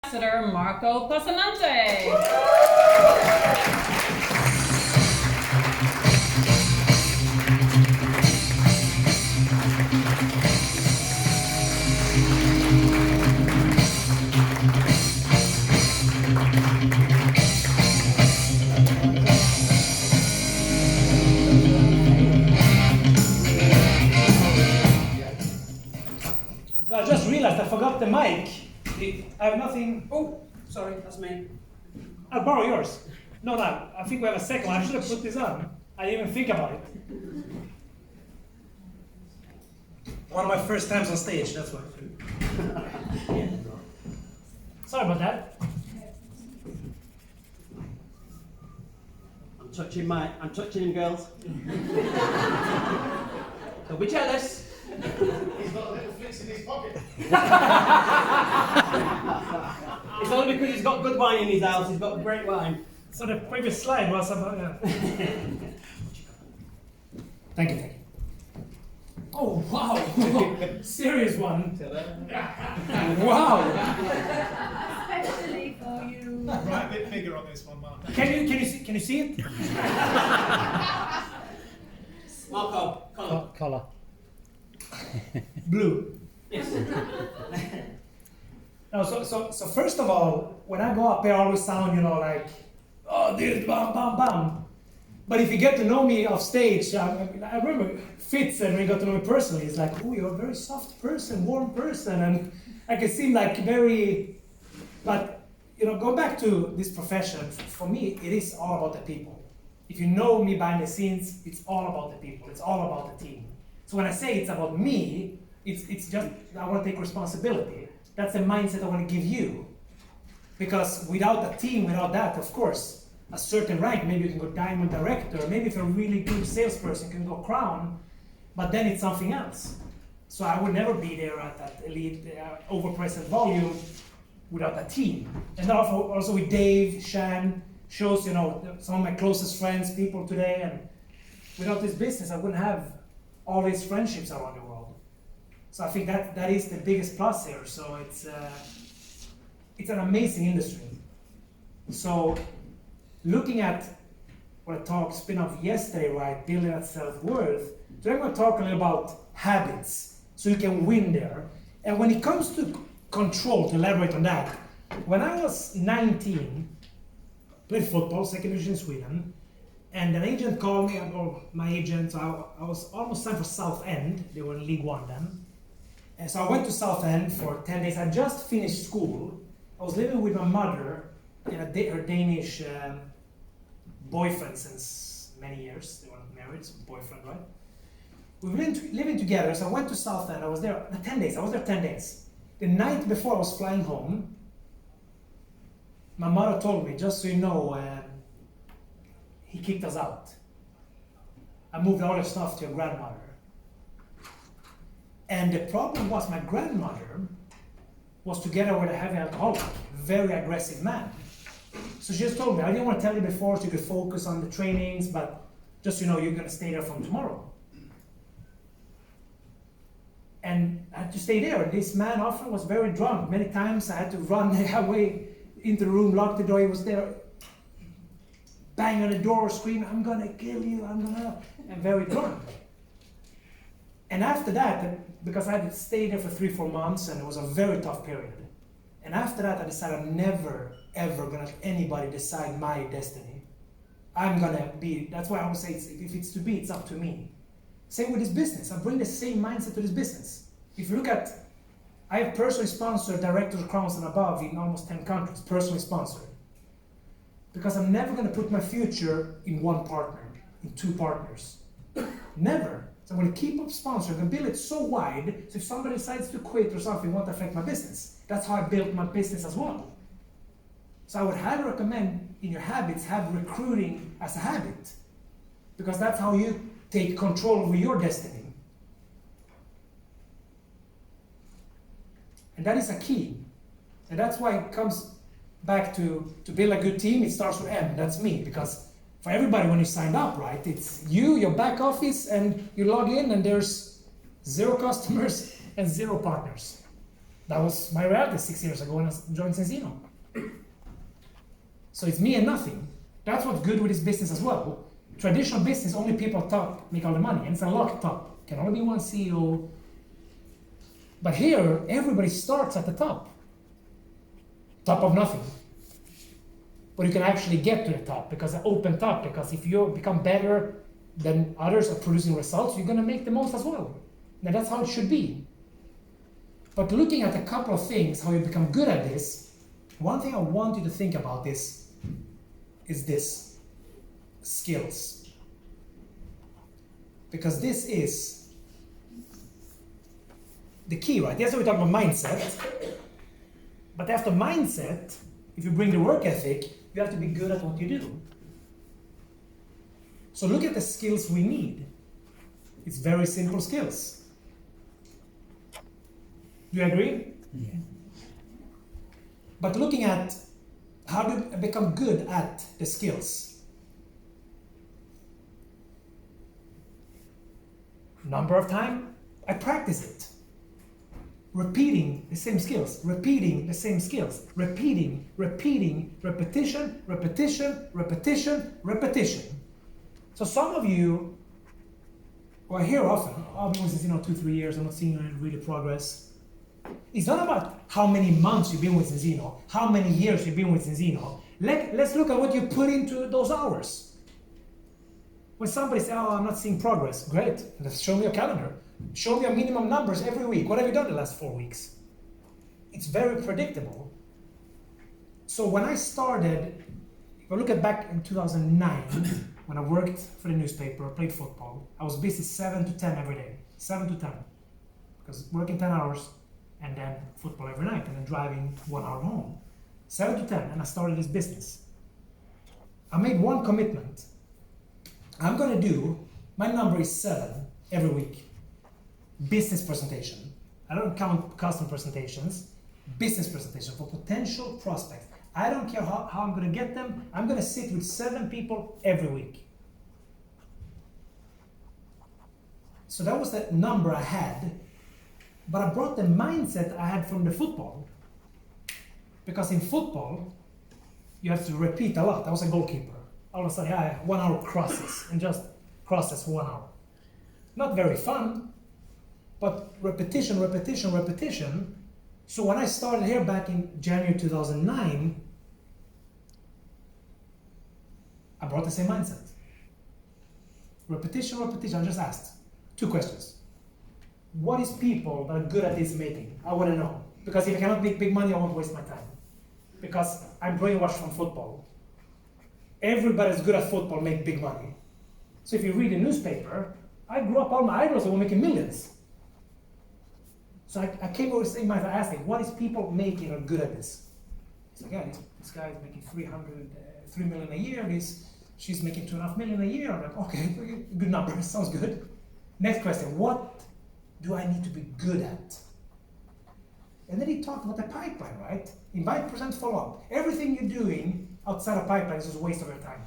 Ambassador Marco Passanante. So I just realized I forgot the mic. I have nothing. Oh, sorry, that's me. I'll borrow yours. No, I think we have a second one. I should have put this on. I didn't even think about it. One of my first times on stage, that's why. Sorry about that. I'm touching him, girls. Don't be jealous. He's got a little flicks in his pocket. It's only because he's got good wine in his house. He's got great wine. So the previous slide was about. Thank you. Oh wow! Serious one. Wow. Especially for you. Right, a bit bigger on this one, Mark. Can you see it? Marco, colour. Color. Blue. Yes. No, so first of all, when I go up there, I always sound, like, oh, this, bam, bam, bam. But if you get to know me off stage, I remember Fitz, and when he got to know me personally, he's like, oh, you're a very soft person, warm person, and I can seem like very, but, go back to this profession, for me, it is all about the people. If you know me behind the scenes, it's all about the people, it's all about the team. So when I say it's about me, it's just, I want to take responsibility. That's the mindset I want to give you. Because without a team, without that, of course, a certain rank, maybe you can go diamond director, maybe if you're a really good salesperson, you can go crown, but then it's something else. So I would never be there at that elite, over-present volume without a team. And also with Dave, Shan, shows, some of my closest friends, people today, and without this business, I wouldn't have all these friendships around the world. So I think that is the biggest plus here. So it's an amazing industry. So looking at what I talked spin-off yesterday, right, building that self-worth, today I'm going to talk a little about habits, so you can win there. And when it comes to control, to elaborate on that, when I was 19, played football, second division in Sweden, and an agent called me, or my agent, so I was almost signed for Southend. They were in League One then. And so I went to Southend for 10 days. I just finished school. I was living with my mother and her Danish boyfriend since many years. They were not married, so boyfriend, right? We've been living together, so I went to Southend. I was there 10 days. I was there 10 days. The night before I was flying home, my mother told me, just so you know, he kicked us out. I moved all your stuff to your grandmother. And the problem was my grandmother was together with a heavy alcoholic, very aggressive man. So she just told me, I didn't want to tell you before so you could focus on the trainings, but just you're going to stay there from tomorrow. And I had to stay there. And this man often was very drunk. Many times I had to run away into the room, lock the door. He was there, bang on the door, screaming, I'm going to kill you, and very drunk. And after that, because I had to stay there for 3-4 months, and it was a very tough period. And after that, I decided I'm never, ever going to let anybody decide my destiny. I'm going to be, that's why I always say, if it's to be, it's up to me. Same with this business. I bring the same mindset to this business. If you look at, I have personally sponsored directors, crowns, and above in almost 10 countries, personally sponsored. Because I'm never going to put my future in one partner, in 2 partners. Never. So I'm going to keep up sponsoring and build it so wide, so if somebody decides to quit or something, it won't affect my business. That's how I built my business as well. So I would highly recommend in your habits, have recruiting as a habit. Because that's how you take control over your destiny. And that is a key. And that's why it comes back to build a good team, it starts with M, that's me. Because for everybody when you signed up, right, it's you, your back office, and you log in and there's 0 customers and 0 partners. That was my reality 6 years ago when I joined Sensino. So it's me and nothing. That's what's good with this business as well. Traditional business, only people at top make all the money, and it's a locked top. Can only be one CEO. But here, everybody starts at the top. Top of nothing. But you can actually get to the top because an open top, because if you become better than others at producing results, you're gonna make the most as well. Now that's how it should be. But looking at a couple of things, how you become good at this, one thing I want you to think about is this, skills. Because this is the key, right? Yes, we talk about mindset, but after mindset, if you bring the work ethic, you have to be good at what you do. So look at the skills we need. It's very simple skills. Do you agree? Yeah. But looking at how to become good at the skills. Number of time, I practice it. Repeating the same skills, repeating the same skills, repeating, repetition, repetition, repetition, repetition. So some of you who are here often, I've been with Sensino 2-3 years, I'm not seeing any really progress. It's not about how many months you've been with Sensino, how many years you've been with Sensino. Let's look at what you put into those hours. When somebody says, oh, I'm not seeing progress, great, let's show me your calendar. Show me your minimum numbers every week. What have you done the last 4 weeks? It's very predictable. So when I started, if I look at back in 2009, when I worked for the newspaper, played football, I was busy 7 to 10 every day, 7 to 10. Because working 10 hours and then football every night and then driving 1 hour home. 7 to 10, and I started this business. I made one commitment. I'm gonna do, my number is 7 every week. Business presentation. I don't count custom presentations. Business presentation for potential prospects. I don't care how I'm gonna get them. I'm gonna sit with 7 people every week. So that was the number I had, but I brought the mindset I had from the football. Because in football, you have to repeat a lot. I was a goalkeeper. All of a sudden, yeah, 1 hour crosses, and just crosses for 1 hour. Not very fun, but repetition, repetition, repetition. So when I started here back in January 2009, I brought the same mindset. Repetition, repetition. I just asked 2 questions. What is people that are good at this making? I want to know. Because if I cannot make big money, I won't waste my time. Because I'm brainwashed from football. Everybody that's good at football make big money. So if you read the newspaper, I grew up, all my idols were making millions. So I came over the same mindset, asking, what is people making or good at this? It's like, yeah, this guy is making 3 million a year, she's making 2.5 million a year. I'm like, okay, good number, sounds good. Next question, what do I need to be good at? And then he talked about the pipeline, right? Invite, present, follow up. Everything you're doing outside of pipeline is just a waste of your time.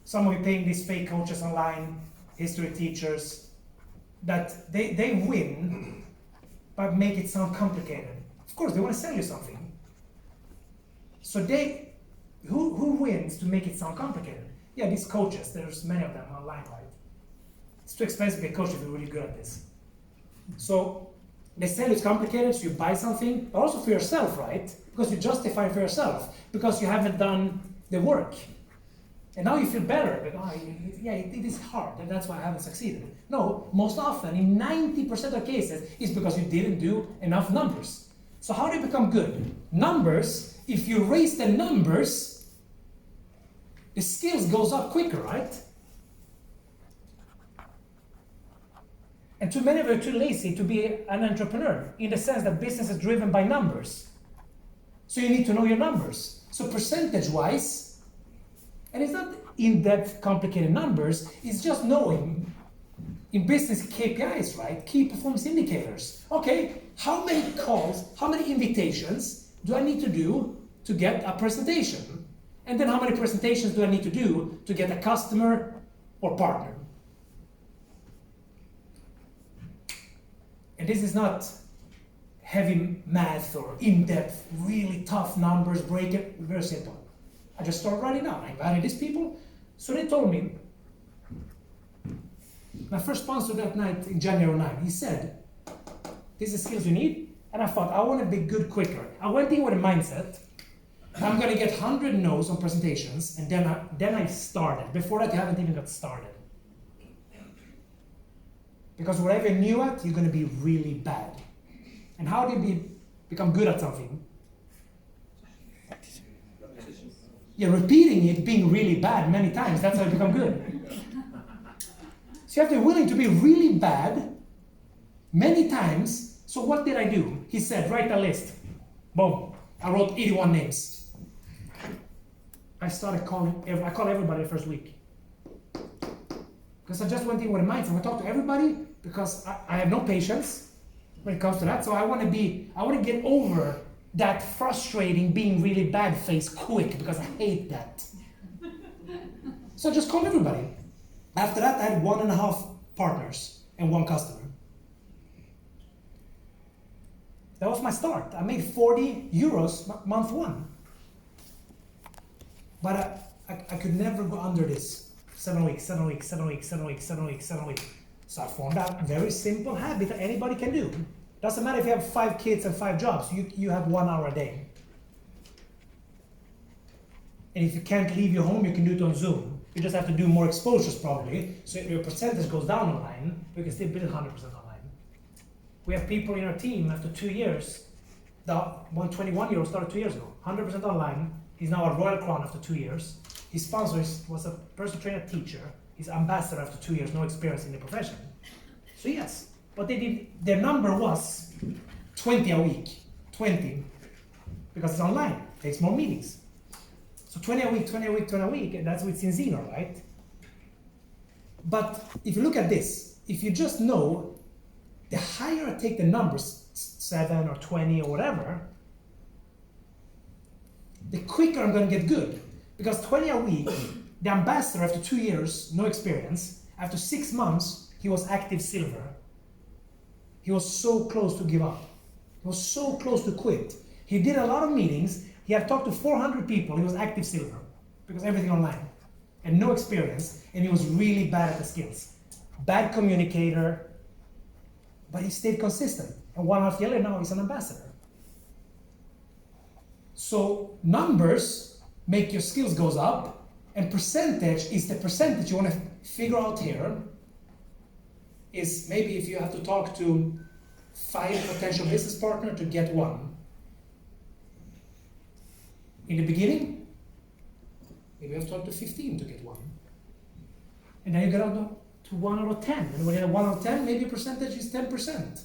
Some of you paying these fake coaches online, history teachers, that they win, but make it sound complicated. Of course, they want to sell you something. So who wins to make it sound complicated? Yeah, these coaches, there's many of them online, right? It's too expensive to be a coach if you're really good at this. So they sell it's complicated, so you buy something, but also for yourself, right? Because you justify for yourself, because you haven't done the work. And now you feel better, but it is hard, and that's why I haven't succeeded. No, most often, in 90% of cases, it's because you didn't do enough numbers. So how do you become good? Numbers, if you raise the numbers, the skills goes up quicker, right? And too many of you are too lazy to be an entrepreneur, in the sense that business is driven by numbers. So you need to know your numbers. So percentage-wise, and it's not in-depth, complicated numbers, it's just knowing, in business, KPIs, right? Key performance indicators. Okay, how many calls, how many invitations do I need to do to get a presentation? And then how many presentations do I need to do to get a customer or partner? And this is not heavy math or in-depth, really tough numbers, break it, very simple. I just started writing down. I invited these people, so they told me. My first sponsor that night in January 9, he said, these are skills you need, and I thought, I want to be good quicker. I went in with a mindset, I'm going to get 100 no's on presentations, and then I started. Before that, you haven't even got started. Because whatever you're new at, you're going to be really bad. And how do you become good at something? Yeah, repeating it, being really bad many times, that's how you become good. So you have to be willing to be really bad many times. So what did I do? He said, write a list. Boom. I wrote 81 names. I started calling, I called everybody the first week. Because I just went in with a mindset. I talked to everybody because I have no patience when it comes to that. So I want to get over that frustrating being really bad phase quick because I hate that. So I just called everybody. After that, I had 1.5 partners and 1 customer. That was my start. I made 40 euros month 1. But I could never go under this 7 weeks, 7 weeks, 7 weeks, 7 weeks, 7 weeks, 7 weeks. So I formed a very simple habit that anybody can do. Doesn't matter if you have 5 kids and 5 jobs, you have 1 hour a day. And if you can't leave your home, you can do it on Zoom. You just have to do more exposures probably, so your percentage goes down online, but you can still build 100% online. We have people in our team after 2 years. The 121-year-old started 2 years ago, 100% online. He's now a Royal Crown after 2 years. His sponsor was a personal trainer teacher. He's ambassador after 2 years, no experience in the profession. So yes, but their number was 20 a week, 20, because it's online, takes more meetings. So 20 a week, 20 a week, 20 a week, and that's with Cinzino, right? But if you look at this, if you just know, the higher I take the numbers, 7 or 20 or whatever, the quicker I'm going to get good. Because 20 a week, the ambassador after 2 years, no experience, after 6 months, he was active silver. He was so close to give up. He was so close to quit. He did a lot of meetings. He had talked to 400 people. He was active silver because everything online and no experience. And he was really bad at the skills. Bad communicator, but he stayed consistent. And 1.5 years later, now he's an ambassador. So numbers make your skills goes up, and percentage is the percentage you want to figure out here. Is maybe if you have to talk to 5 potential business partners to get 1. In the beginning, maybe you have to talk to 15 to get 1. And then you get out to 1 out of 10. And when you have 1 out of 10, maybe your percentage is 10%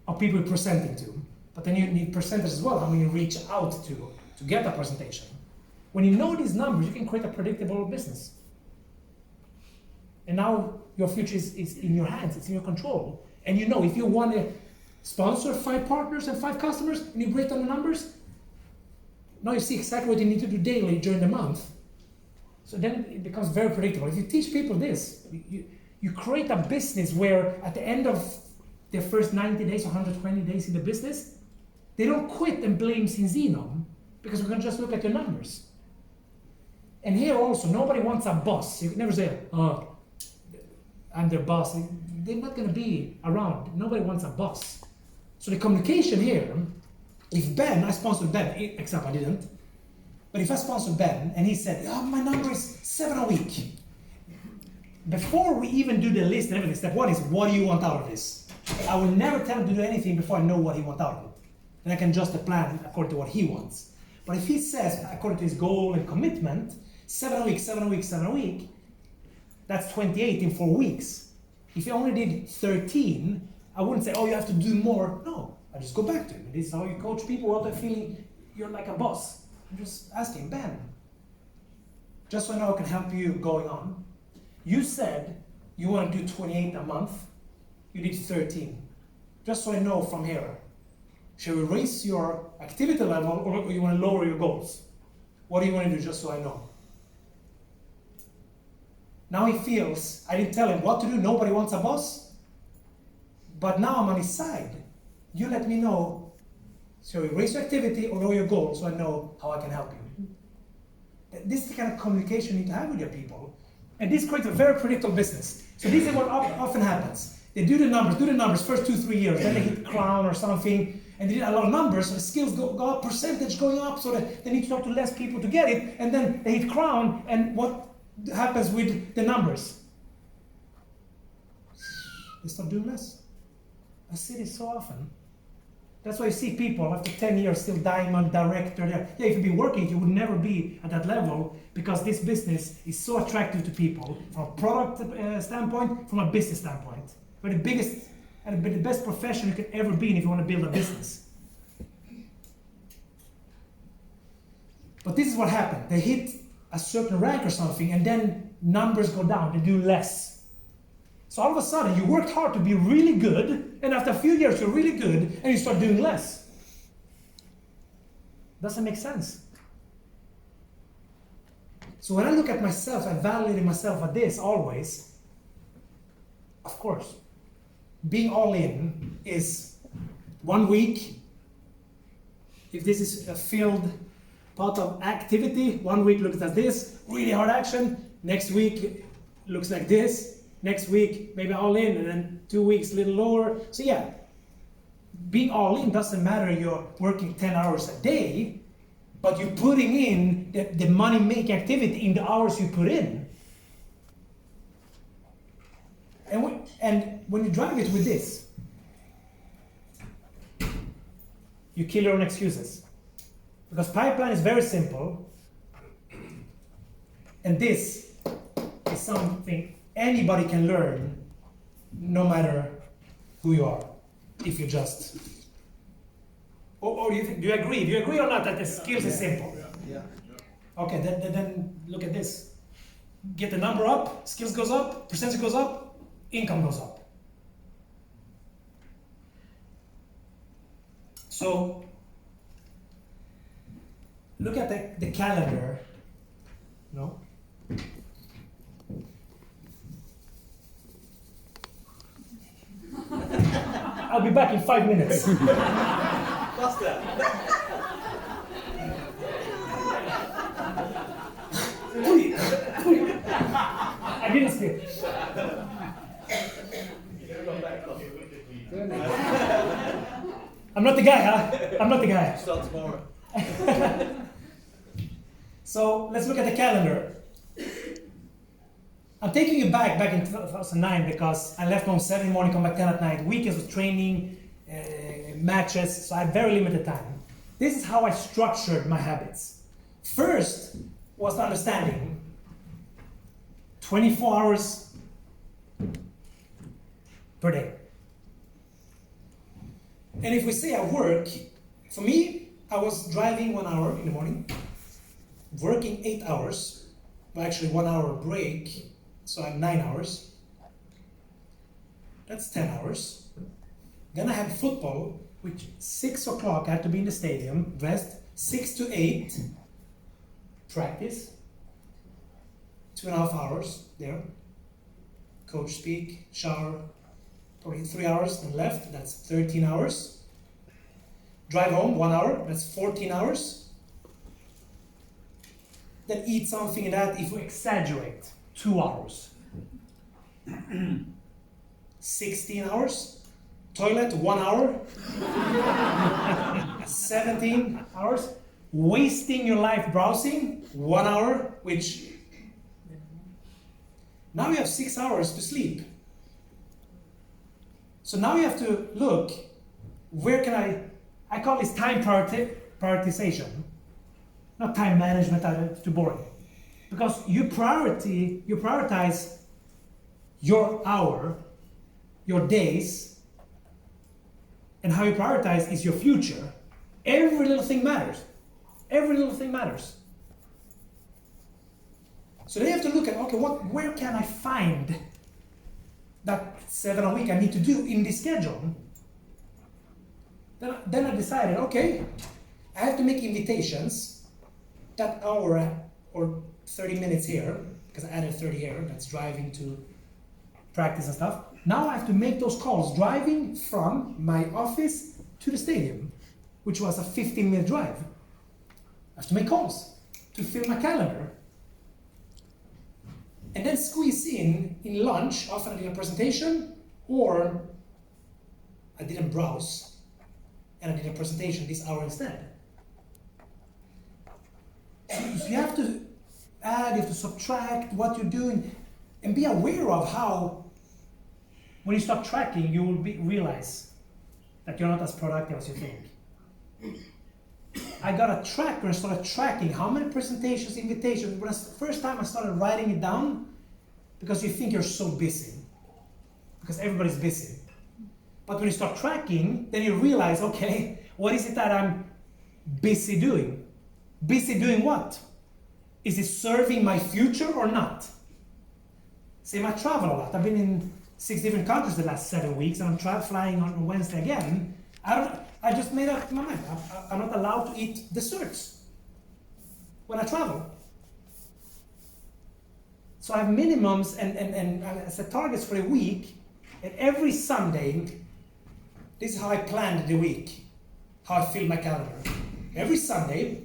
of people you're presenting to. But then you need percentage as well, how many you reach out to get a presentation. When you know these numbers, you can create a predictable business. And now your future is in your hands, it's in your control. And you know if you want to sponsor 5 partners and 5 customers, and you break down the numbers, now you see exactly what you need to do daily during the month. So then it becomes very predictable. If you teach people this, you create a business where at the end of their first 90 days or 120 days in the business, they don't quit and blame Cinzino because we can just look at your numbers. And here also, nobody wants a boss. You can never say, oh, I'm their boss. They're not going to be around. Nobody wants a boss. So the communication here, if Ben, I sponsored Ben, except I didn't, but if I sponsored Ben and he said, oh, my number is 7 a week. Before we even do the list and everything, step 1 is, what do you want out of this? I will never tell him to do anything before I know what he wants out of it. And I can adjust the plan according to what he wants. But if he says, according to his goal and commitment, 7 a week, 7 a week, 7 a week, that's 28 in 4 weeks. If you only did 13, I wouldn't say, oh, you have to do more. No, I just go back to him. This is how you coach people without feeling you're like a boss. I'm just asking, Ben, just so I know I can help you going on. You said you want to do 28 a month. You did 13. Just so I know from here, should we raise your activity level or you want to lower your goals? What do you want to do, just so I know? Now he feels, I didn't tell him what to do, nobody wants a boss. But now I'm on his side. you let me know, so you raise your activity or lower your goal so I know how I can help you. This is the kind of communication you need to have with your people. And this creates a very predictable business. So this is what often happens. They do the numbers first 2-3 years, then they hit crown or something, and they did a lot of numbers, so the skills go up, percentage going up, so that they need to talk to less people to get it, and then they hit crown, and what happens with the numbers? They start doing less. I see this so often. That's why you see people after 10 years still diamond director there. Yeah, if you'd be working, you would never be at that level because this business is so attractive to people from a product standpoint, from a business standpoint. We're the biggest and the best profession you could ever be in if you want to build a business. But this is what happened. They hit a certain rank or something and then numbers go down, they do less. So all of a sudden, you worked hard to be really good, and after a few years, you're really good, and you start doing less. Doesn't make sense. So when I look at myself, I validate myself at this always. Of course, being all in is 1 week. If this is a filled part of activity, 1 week looks like this, really hard action. Next week looks like this. Next week, maybe all in, and then 2 weeks a little lower. So yeah, being all in doesn't matter you're working 10 hours a day, but you're putting in the money-making activity in the hours you put in. And when you drive it with this, you kill your own excuses. Because pipeline is very simple, and this is something anybody can learn, no matter who you are, if you just. Or do you agree? Do you agree or not that the skills is simple? Yeah. Okay, then look at this. Get the number up, skills goes up, percentage goes up, income goes up. So look at the calendar. No? I'll be back in 5 minutes. Faster. I didn't skip. I'm not the guy, huh? I'm not the guy. Start tomorrow. So let's look at the calendar. I'm taking you back in 2009 because I left home 7 in the morning, come back 10 at night. Weekends was training, matches, so I had very limited time. This is how I structured my habits. First was understanding 24 hours per day. And if we say I work, for me, I was driving 1 hour in the morning, working 8 hours, but actually 1 hour break, so I have 9 hours. That's 10 hours. Then I had football, which 6 o'clock I had to be in the stadium, rest, 6 to 8, practice, 2.5 hours there, coach speak, shower, probably 3 hours and left, that's 13 hours. Drive home 1 hour, that's 14 hours. Then eat something and that, if we exaggerate, 2 hours. 16 hours. Toilet, 1 hour. 17 hours. Wasting your life browsing, 1 hour, which now you have 6 hours to sleep. So now you have to look, where can I call this time prioritization. Not time management, that's too boring. Because you prioritize your hour, your days, and how you prioritize is your future. Every little thing matters. Every little thing matters. So they have to look at, okay, where can I find that 7 a week I need to do in this schedule? Then I decided, okay, I have to make invitations that hour or 30 minutes here, because I added 30 here, that's driving to practice and stuff. Now I have to make those calls, driving from my office to the stadium, which was a 15-minute drive. I have to make calls to fill my calendar. And then squeeze in lunch, often I did a presentation, or I didn't browse, and I did a presentation this hour instead. So you have to add, you have to subtract what you're doing, and be aware of how, when you start tracking, you will realize that you're not as productive as you think. I got a tracker and started tracking how many presentations, invitations. When first time I started writing it down, because you think you're so busy, because everybody's busy. But when you start tracking, then you realize, okay, what is it that I'm busy doing? Busy doing what? Is it serving my future or not? Same, I travel a lot. I've been in 6 different countries the last 7 weeks, and I'm flying on Wednesday again. I just made up my mind. I'm not allowed to eat desserts when I travel. So I have minimums and I set targets for a week, and every Sunday, this is how I planned the week, how I fill my calendar. Every Sunday,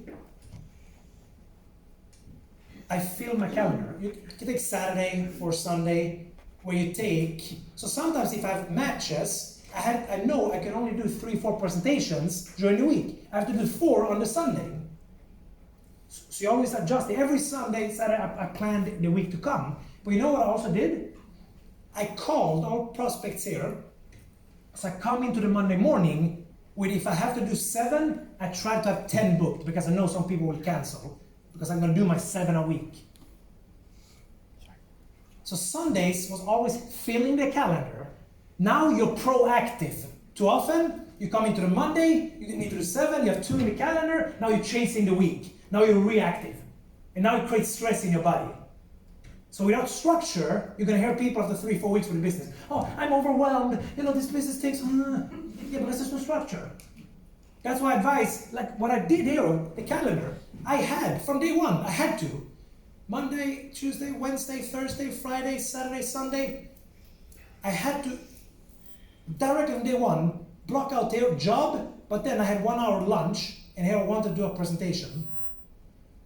I fill my calendar. You can take Saturday or Sunday, where you take, so sometimes if I have matches, I know I can only do 3-4 presentations during the week. I have to do 4 on the Sunday. So you always adjust. Every Sunday, Saturday, I planned the week to come. But you know what I also did? I called all prospects here. So I come into the Monday morning with, if I have to do 7, I try to have 10 booked, because I know some people will cancel, because I'm going to do my 7 a week. So Sundays was always filling the calendar. Now you're proactive. Too often, you come into the Monday, you need to do 7, you have 2 in the calendar, now you're chasing the week. Now you're reactive. And now it creates stress in your body. So without structure, you're going to hear people after 3-4 weeks with the business. Oh, I'm overwhelmed. This business takes... Yeah, because there's no structure. That's why I advise, like what I did here, the calendar, I had, from day one, I had to. Monday, Tuesday, Wednesday, Thursday, Friday, Saturday, Sunday. I had to, directly on day one, block out their job, but then I had 1 hour lunch, and here I wanted to do a presentation.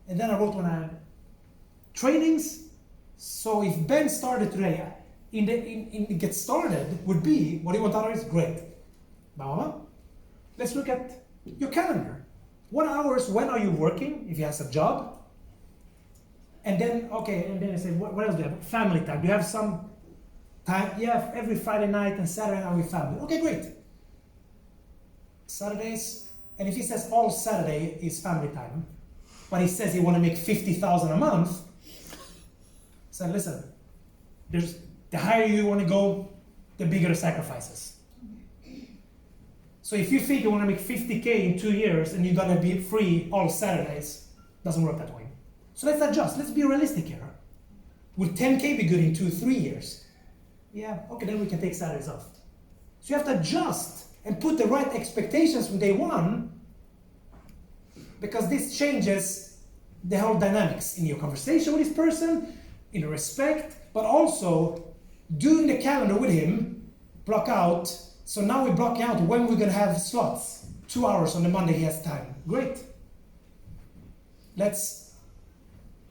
And then I wrote when I had trainings. So if Ben started today, in the get started would be, what do you want out of this? Great. Mama, let's look at your calendar. What hours, when are you working, if you have a job? And then, okay, and then I say, what else do you have? Family time. Do you have some time? Yeah, every Friday night and Saturday night with family. Okay, great. Saturdays, and if he says all Saturday is family time, but he says he want to make 50,000 a month, so listen, the higher you want to go, the bigger the sacrifices. So if you think you want to make 50K in 2 years and you're going to be free all Saturdays, doesn't work that way. So let's adjust. Let's be realistic here. Will 10K be good in 2-3 years? Yeah, okay, then we can take Saturdays off. So you have to adjust and put the right expectations from day one, because this changes the whole dynamics in your conversation with this person, in the respect, but also doing the calendar with him, block out. So now we're blocking out when we're going to have slots. 2 hours on the Monday he has time. Great. Let's,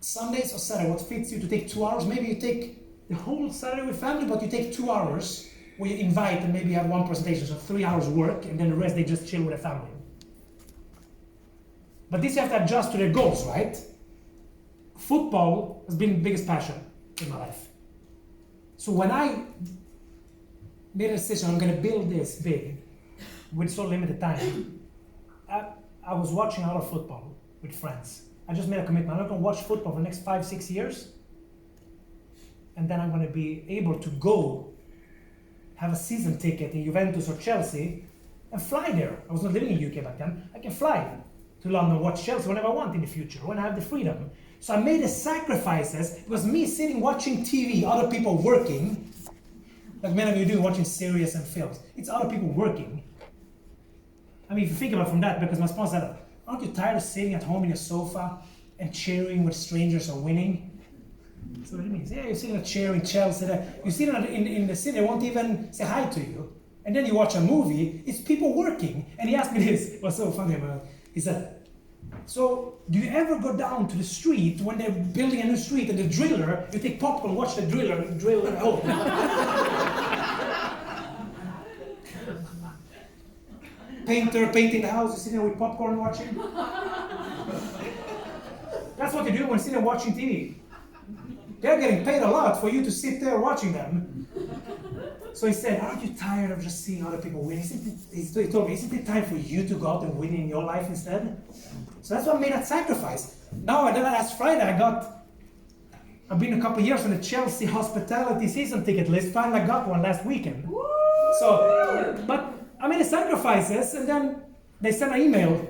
Sundays or Saturday, what fits you to take 2 hours? Maybe you take the whole Saturday with family, but you take 2 hours where you invite and maybe have one presentation, so 3 hours work, and then the rest they just chill with their family. But this you have to adjust to their goals, right? Football has been the biggest passion in my life. So when I made a decision, I'm going to build this big with so limited time, I was watching a lot of football with friends. I just made a commitment. I'm not going to watch football for the next 5-6 years, and then I'm going to be able to go have a season ticket in Juventus or Chelsea and fly there. I was not living in UK back then. I can fly to London, watch Chelsea whenever I want in the future, when I have the freedom. So I made the sacrifices. It was me sitting watching TV, other people working, like many of you do, watching series and films. It's other people working. I mean, if you think about it from that, because my sponsor said, aren't you tired of sitting at home in your sofa and cheering when strangers are winning? That's what it means. Yeah, you're sitting in a chair in Chelsea. You sit in the city, they won't even say hi to you. And then you watch a movie, it's people working. And he asked me this, it was so funny about it. He said, so do you ever go down to the street when they're building a new street and the driller, you take popcorn, watch the driller drill a hole? Painter painting the house, you sit there with popcorn watching. That's what you do when you sit there watching TV. They're getting paid a lot for you to sit there watching them. So he said, aren't you tired of just seeing other people win? He told me, isn't it time for you to go out and win in your life instead? So that's what made that sacrifice. Now, last Friday, I've been a couple of years on the Chelsea hospitality season ticket list. Finally, I got one last weekend. Woo! So, but I made the sacrifices, and then they sent an email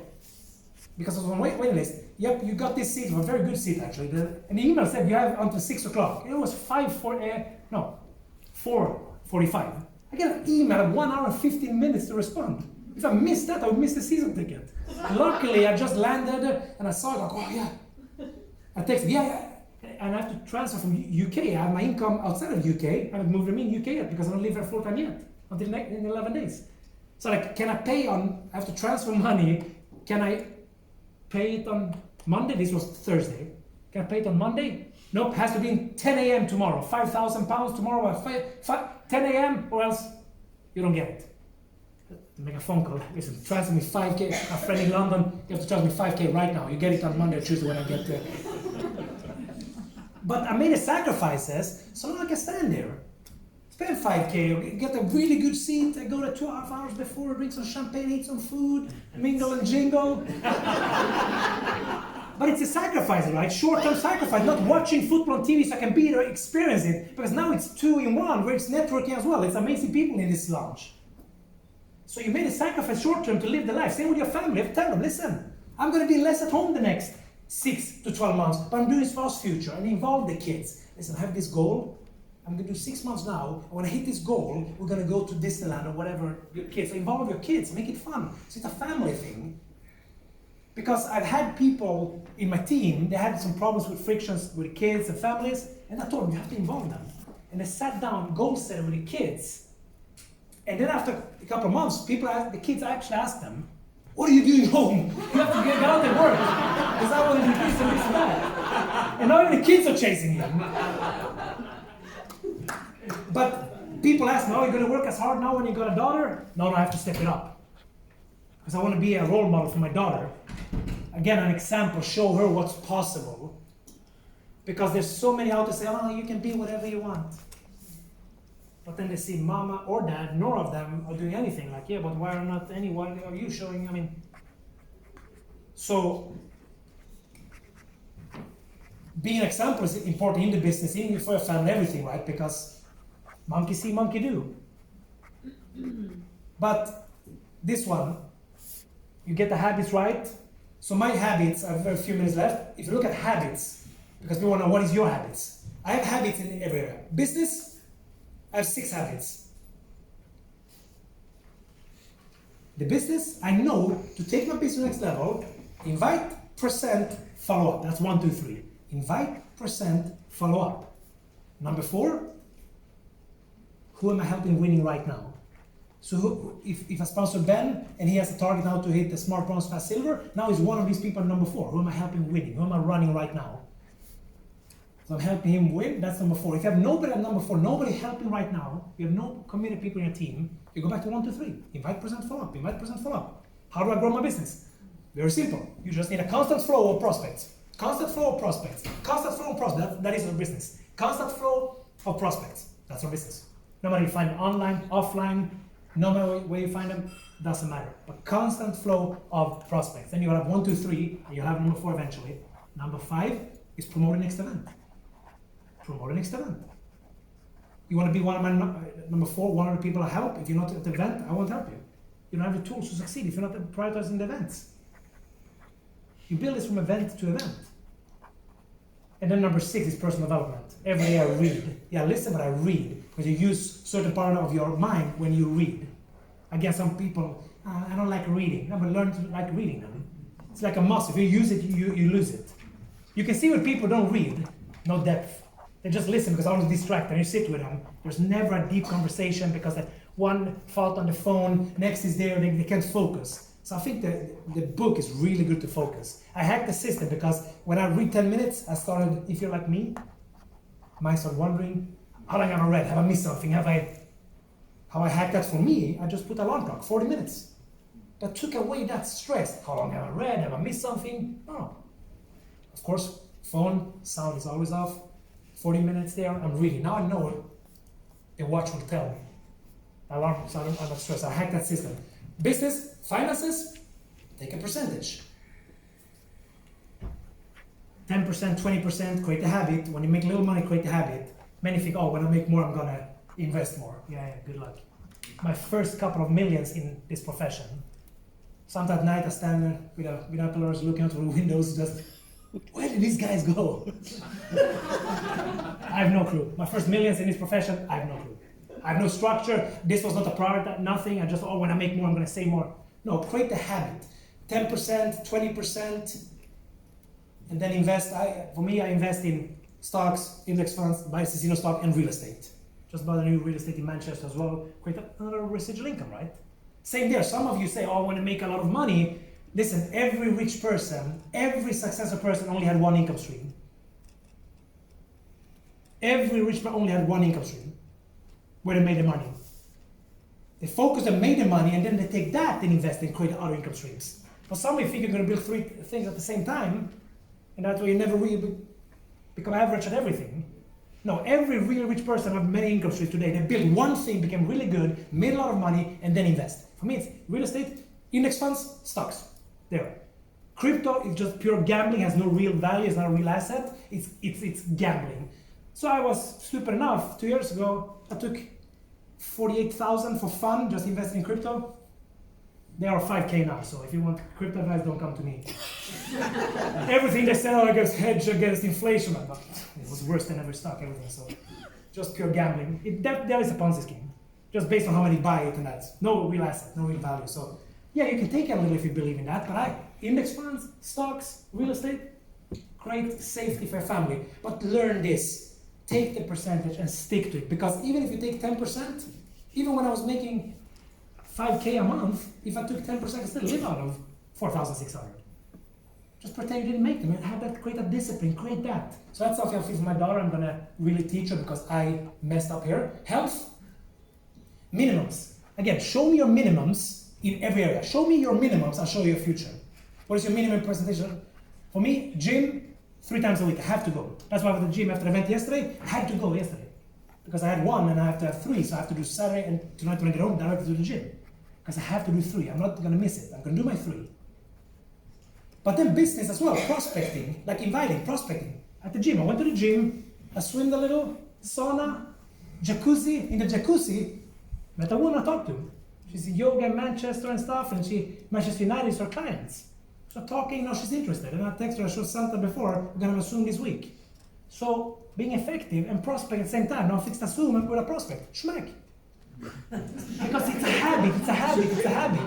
because I was on waiting list. Yep, you got this seat, a very good seat actually. And the email said you have until 6 o'clock. It was 4:45. I get an email at 1 hour and 15 minutes to respond. If I missed that, I would miss the season ticket. Luckily, I just landed and I saw it, like, oh yeah. I texted, yeah. And I have to transfer from UK. I have my income outside of UK. I haven't moved them in UK yet because I don't live there full time yet, until in 11 days. So like, can I pay on, I have to transfer money, can I pay it on Monday? This was Thursday. Can I pay it on Monday? Nope, has to be in 10 a.m. tomorrow. £5,000 tomorrow at 10 a.m. or else you don't get it. Make a phone call. Listen, transfer me 5K. A friend in London, you have to transfer me 5K right now. You get it on Monday or Tuesday when I get there. But I made the sacrifices, so now I can stand there. Spend 5K, get a really good seat, I go there 2.5 hours before, drink some champagne, eat some food, mingle and jingle. But it's a sacrifice, right? Short-term sacrifice, not watching football on TV so I can be there, experience it. Because now it's 2-in-1, where it's networking as well. It's amazing people in this lounge. So you made a sacrifice short-term to live the life. Same with your family. You have to tell them, listen, I'm going to be less at home the next 6 to 12 months, but I'm doing this for us future and involve the kids. Listen, I have this goal. I'm going to do 6 months now, and when I hit this goal, we're going to go to Disneyland or whatever, your kids. So involve your kids, make it fun. So it's a family thing. Because I've had people in my team, they had some problems with frictions with kids and families, and I told them, you have to involve them. And they sat down, goal set with the kids. And then after a couple of months, the kids actually asked them, what are you doing home? You have to get out and work. Because I want to do this and this and that. And now even the kids are chasing them. But people ask me, oh, you're going to work as hard now when you got a daughter? No, I have to step it up. Because I want to be a role model for my daughter. Again, an example, show her what's possible. Because there's so many out there say, oh, you can be whatever you want. But then they see mama or dad, none of them are doing anything. Like, yeah, but why are not any? Why are you showing? I mean, so being an example is important in the business, in for your family, everything, right? Because monkey see, monkey do. But this one, you get the habits right. So my habits, I have a few minutes left. If you look at habits, because we want to know what is your habits. I have habits in every area. Business, I have 6 habits. The business, I know to take my business to the next level, invite, present, follow up. That's 1, 2, 3. Invite, present, follow up. Number 4, who am I helping winning right now? So if I sponsor Ben and he has a target now to hit the smart bronze fast silver, now he's one of these people at number 4. Who am I helping winning? Who am I running right now? So I'm helping him win, that's number 4. If you have nobody at number 4, nobody helping right now, you have no committed people in your team, you go back to 1, 2, 3. Invite, present, follow up. Invite, present, follow up. How do I grow my business? Very simple. You just need a constant flow of prospects. Constant flow of prospects. Constant flow of prospects. That is our business. Constant flow of prospects. That's our business. No matter you find them online, offline, no matter where you find them, doesn't matter. But constant flow of prospects. Then you have 1, 2, 3, and you'll have number 4 eventually. Number 5 is promote the next event. Promote the next event. You want to be one of my number 4, one of the people I help. If you're not at the event, I won't help you. You don't have the tools to succeed if you're not prioritizing the events. You build this from event to event. And then number 6 is personal development. Every day I read. Yeah, listen, but I read. Because you use certain part of your mind when you read. Again, some people, I don't like reading. No, but learn to like reading them. It's like a muscle. If you use it, you lose it. You can see when people don't read, no depth. They just listen because I want to distract them. You sit with them. There's never a deep conversation because one fault on the phone, next is there, they can't focus. So I think the book is really good to focus. I hacked the system because when I read 10 minutes, I started, if you're like me, might start wondering, how long have I read? Have I missed something? How I hacked that for me, I just put alarm clock, 40 minutes. That took away that stress. How long have I read? Have I missed something? No. Of course, phone, sound is always off. 40 minutes there, I'm reading. Now I know the watch will tell me. Alarm, so I'm not stressed. I hacked that system. Business, finances, take a percentage. 10%, 20%, create a habit. When you make little money, create a habit. Many think, oh, when I make more, I'm gonna invest more. Yeah, good luck. My first couple of millions in this profession. Sometimes at night I stand there with binoculars looking out through the windows, just, where did these guys go? I have no clue. My first millions in this profession, I have no clue. I have no structure. This was not a product, nothing. I just, when I make more, I'm gonna save more. No, create the habit. 10%, 20%, and then invest. For me, I invest in stocks, index funds, buy casino stock, and real estate. Just bought a new real estate in Manchester as well. Create another residual income, right? Same there. Some of you say, oh, I want to make a lot of money. Listen, every rich person, every successful person only had one income stream. Every rich person only had one income stream where they made the money. They focus and made the money, and then they take that and invest and create other income streams. For some, you think you're going to build three things at the same time, and that way you never really become average at everything. No, every really rich person have many income streams today. They build one thing, became really good, made a lot of money, and then invest. For me, it's real estate, index funds, stocks. There. Crypto is just pure gambling, has no real value, it's not a real asset. It's gambling. So I was stupid enough, 2 years ago, I took 48,000 for fun, just invested in crypto. They are 5K now, so if you want crypto advice, don't come to me. Everything they said, I guess hedge against inflation, but it was worse than every stock, everything, so just pure gambling. There is a Ponzi scheme, just based on how many buy it, and that's no real asset, no real value. So yeah, you can take a little if you believe in that, but index funds, stocks, real estate, great safety for your family. But learn this, take the percentage and stick to it, because even if you take 10%, even when I was making 5K a month, if I took 10%, I still live out of 4,600. Just pretend you didn't make them and have that, create a discipline, create that. So that's something I feel for my daughter, I'm gonna really teach her because I messed up here. Health, minimums. Again, show me your minimums in every area. Show me your minimums, I'll show you your future. What is your minimum presentation? For me, gym, 3 times a week, I have to go. That's why I went to the gym after the event yesterday, I had to go yesterday. Because I had 1 and I have to have 3, so I have to do Saturday and tonight when I get home, then I have to do the gym. Because I have to do 3, I'm not gonna miss it, I'm gonna do my 3. But then business as well, prospecting, like inviting, prospecting. At the gym, I went to the gym, I swim a little, sauna, jacuzzi. In the jacuzzi, met a woman I talked to. She's in yoga in Manchester and stuff, and Manchester United is her clients. So talking, now she's interested. And I texted her, I showed Santa before, we're gonna have a Zoom this week. So being effective and prospect at the same time. Now fix a Zoom with a prospect, schmack. Because it's a habit, it's a habit, it's a habit.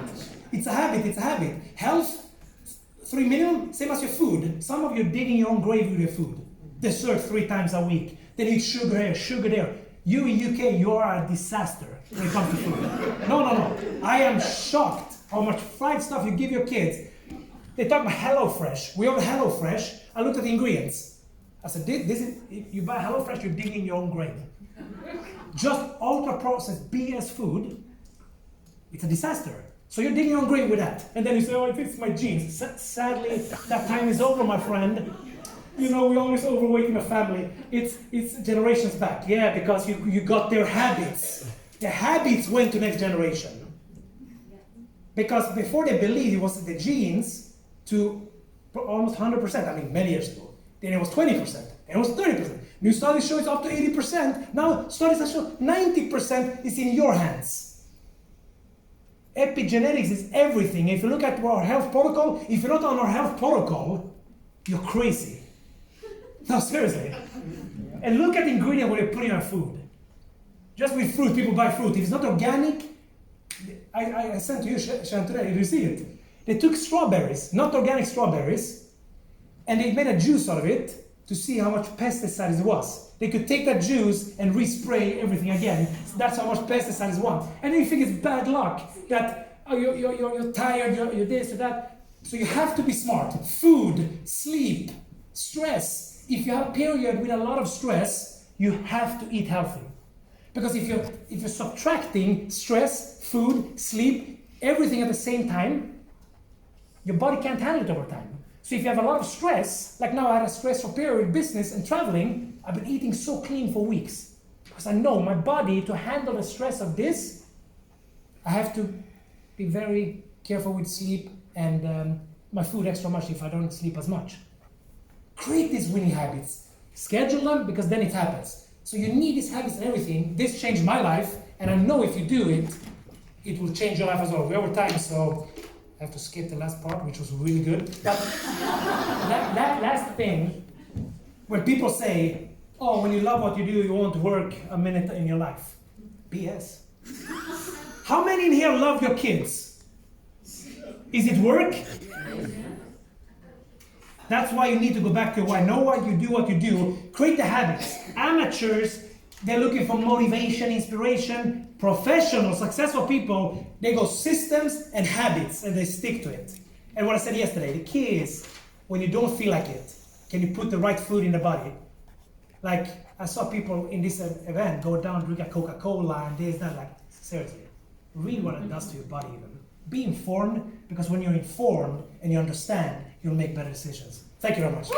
It's a habit, it's a habit. Health, 3 minimum, same as your food. Some of you are digging your own grave with your food. Dessert 3 times a week. Then eat sugar here, sugar there. You in UK, you are a disaster when it comes to food. No. I am shocked how much fried stuff you give your kids. They talk about HelloFresh. We order HelloFresh. I looked at the ingredients. I said, this is, if you buy HelloFresh, you're digging your own grave. Just ultra-processed BS food, it's a disaster. So you're digging your own grave with that. And then you say, oh, it fits my genes. Sadly, that time is over, my friend. You know, we're always overweight in the family. It's generations back. Yeah, because you got their habits. The habits went to next generation. Because before they believed it was the genes to almost 100%, I mean, many years ago. Then it was 20%, then it was 30%. New studies show it's up to 80%. Now studies that show 90% is in your hands. Epigenetics is everything. If you look at our health protocol, if you're not on our health protocol, you're crazy. No, seriously. And look at the ingredient what you put in our food. Just with fruit, people buy fruit. If it's not organic, I sent to you, Shan, today, did you see it? They took strawberries, not organic strawberries, and they made a juice out of it, to see how much pesticides it was. They could take that juice and respray everything again. So that's how much pesticides want. And then you think it's bad luck that you're tired, you're this or that. So you have to be smart. Food, sleep, stress. If you have a period with a lot of stress, you have to eat healthy. Because if you're subtracting stress, food, sleep, everything at the same time, your body can't handle it over time. So if you have a lot of stress, like now I had a stressful period with business and traveling, I've been eating so clean for weeks. Because I know my body, to handle the stress of this, I have to be very careful with sleep and my food extra much if I don't sleep as much. Create these winning habits. Schedule them because then it happens. So you need these habits and everything. This changed my life, and I know if you do it, it will change your life as well. We're over time, so I have to skip the last part, which was really good. But that last thing, when people say, oh, when you love what you do, you won't work a minute in your life. BS. How many in here love your kids? Is it work? That's why you need to go back to why. Know why you do what you do. Create the habits. Amateurs, they're looking for motivation, inspiration. Professional, successful people, they go systems and habits and they stick to it. And what I said yesterday, the key is when you don't feel like it, can you put the right food in the body? Like I saw people in this event go down, drink a Coca-Cola and this, that, like seriously, read what it does to your body even. Be informed, because when you're informed and you understand, you'll make better decisions. Thank you very much.